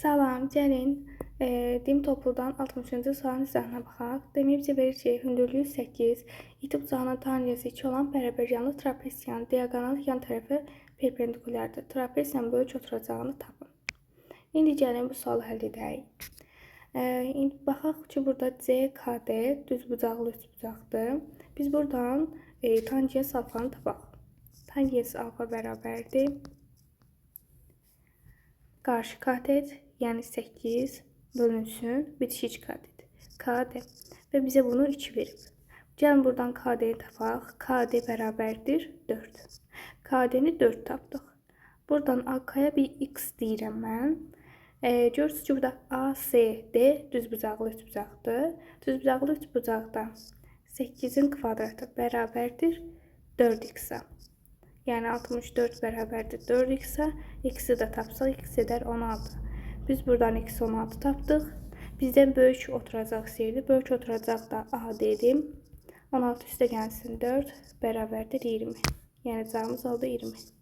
Salam, gəlin dim topludan 60-cı sualın izahına baxaq. Demək bizə verir ki, hündürlüyü 8, iti bucağının tanriyası 2 olan bərabəryanlı trapesiyanın diaqonal yan tərəfi perpendikulyardır. Trapesiyanın böyük oturacağını tapın. İndi gəlin bu sualı həll edək. İndi baxaq ki, burada CKD düz bucaqlı üst bucaqdır. Biz buradan tangens alfanı tapaq. Tangens alfa bərabərdir. Qarşı katet, yəni 8 bölünsün bitişik katet. KD və bizə bunu 2 verib. Gəlin buradan KD-yi tapaq. KD bərabərdir 4. KD-ni 4 tapdıq. Buradan AK-ya bir X deyirəm mən. Görürsünüz ki, burada ASD düz bucaqlı üst bucaqdır. Düz bucaqlı üst bucaqda 8-in kvadratı bərabərdir 4x-a. Yəni 64 bərabərdir 4x-a. X-i də tapsaq, x edər 16. Biz buradan x 16 tapdıq. Bizdən böyük oturacaq istəyirdi. Böyük oturacaq da A dedim. 16 üstə gəlsin 4 bərabərdir 20. Yəni cavabımız oldu 20.